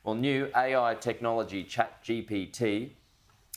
Well, new AI technology, ChatGPT,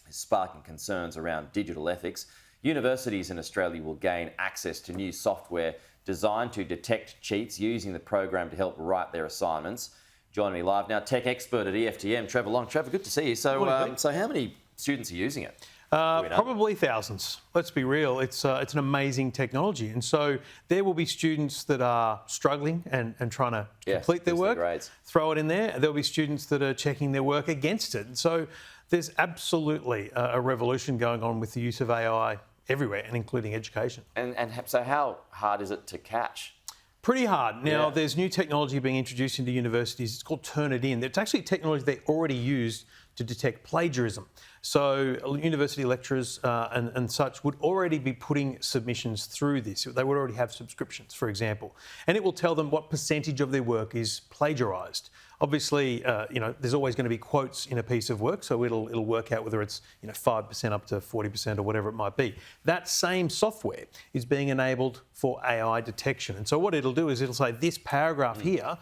is sparking concerns around digital ethics. Universities in Australia will gain access to new software designed to detect cheats using the program to help write their assignments. Joining me live now, tech expert at EFTM, Trevor Long. Trevor, good to see you. So how many students are using it? Probably thousands. Let's be real. It's an amazing technology, and so there will be students that are struggling and trying to complete their work. Throw it in there. There'll be students that are checking their work against it. And so there's absolutely a revolution going on with the use of AI everywhere, and including education. And so how hard is it to catch? Pretty hard. Now, there's new technology being introduced into universities. It's called Turnitin. It's actually technology they already used to detect plagiarism. So university lecturers and such would already be putting submissions through this. They would already have subscriptions, for example. And it will tell them what percentage of their work is plagiarised. Obviously, there's always going to be quotes in a piece of work, so it'll work out whether it's 5% up to 40% or whatever it might be. That same software is being enabled for AI detection. And so what it'll do is it'll say this paragraph here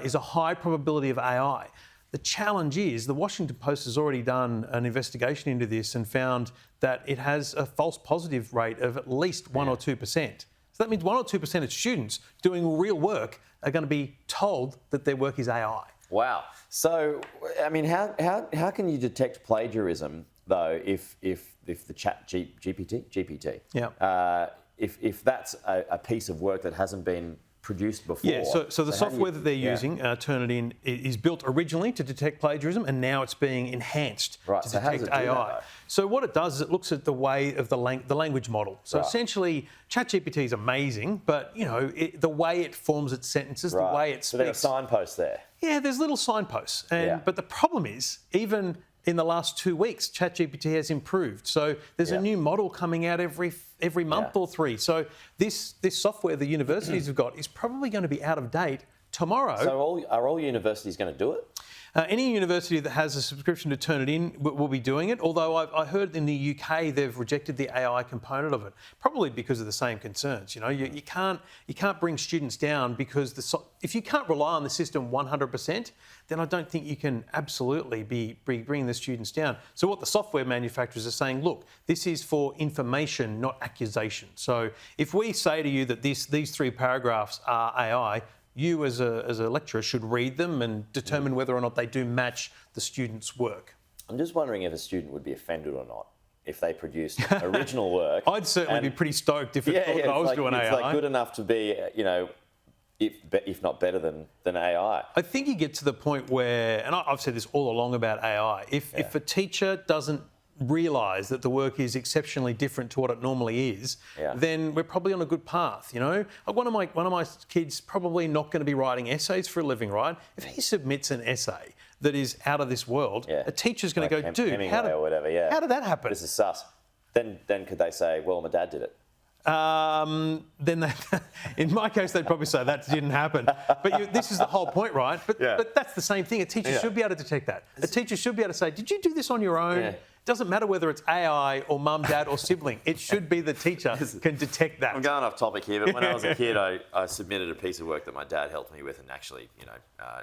is a high probability of AI. The challenge is the Washington Post has already done an investigation into this and found that it has a false positive rate of at least 1 or 2%. So that means 1 or 2% of students doing real work are going to be told that their work is AI. Wow. So, I mean, how can you detect plagiarism though if the GPT, if that's a piece of work that hasn't been produced before? Yeah, so the software that they're using, Turnitin, is built originally to detect plagiarism, and now it's being enhanced to detect AI. So what it does is it looks at the way of the language model. So essentially, ChatGPT is amazing, but the way it forms its sentences, the way it speaks. So there are signposts there. Yeah, there's little signposts, but the problem is even in the last 2 weeks, ChatGPT has improved. So there's a new model coming out every month or 3. So this software the universities have got is probably going to be out of date tomorrow. So are all universities going to do it? Any university that has a subscription to Turnitin will be doing it, although I heard in the UK they've rejected the AI component of it, probably because of the same concerns. You can't bring students down because if you can't rely on the system 100%, then I don't think you can absolutely be bringing the students down. So what the software manufacturers are saying, look, this is for information, not accusation. So if we say to you that these 3 paragraphs are AI, you as a lecturer should read them and determine whether or not they do match the student's work. I'm just wondering if a student would be offended or not if they produced original work. I'd certainly be pretty stoked if it thought that I was doing AI. It's good enough to be, if not better than AI. I think you get to the point where, and I've said this all along about AI, if a teacher doesn't realise that the work is exceptionally different to what it normally is, then we're probably on a good path. One of my kids probably not going to be writing essays for a living, right? If he submits an essay that is out of this world, a teacher's going to go, dude, how did that happen? This is sus. Then could they say, well, my dad did it? Then in my case, they'd probably say that didn't happen. But this is the whole point, right? But that's the same thing. A teacher should be able to detect that. A teacher should be able to say, did you do this on your own? It doesn't matter whether it's AI or mum, dad or sibling. It should be the teacher can detect that. I'm going off topic here, but when I was a kid, I submitted a piece of work that my dad helped me with and actually,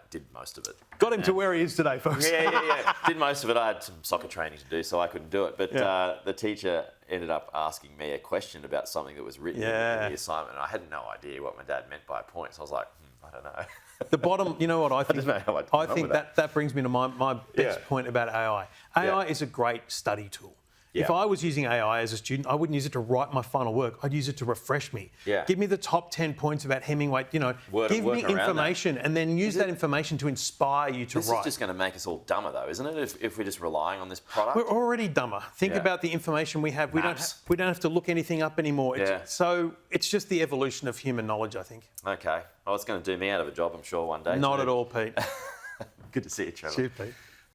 did most of it. Got him to where he is today, folks. Yeah. Did most of it. I had some soccer training to do, so I couldn't do it. But the teacher ended up asking me a question about something that was written in the assignment, and I had no idea what my dad meant by a point. So I was like, I don't know. The bottom, you know what I think? I think that brings me to my best point about AI. AI is a great study tool. If I was using AI as a student, I wouldn't use it to write my final work. I'd use it to refresh me. Give me the top 10 points about Hemingway. Give me information and then use that information to inspire you to write. This is just going to make us all dumber, though, isn't it? If we're just relying on this product. We're already dumber. Think about the information we have. We don't have to look anything up anymore. So it's just the evolution of human knowledge, I think. Okay. Well, it's going to do me out of a job, I'm sure, one day. Not at all, Pete. Good to see you, Trevor. See you, Pete.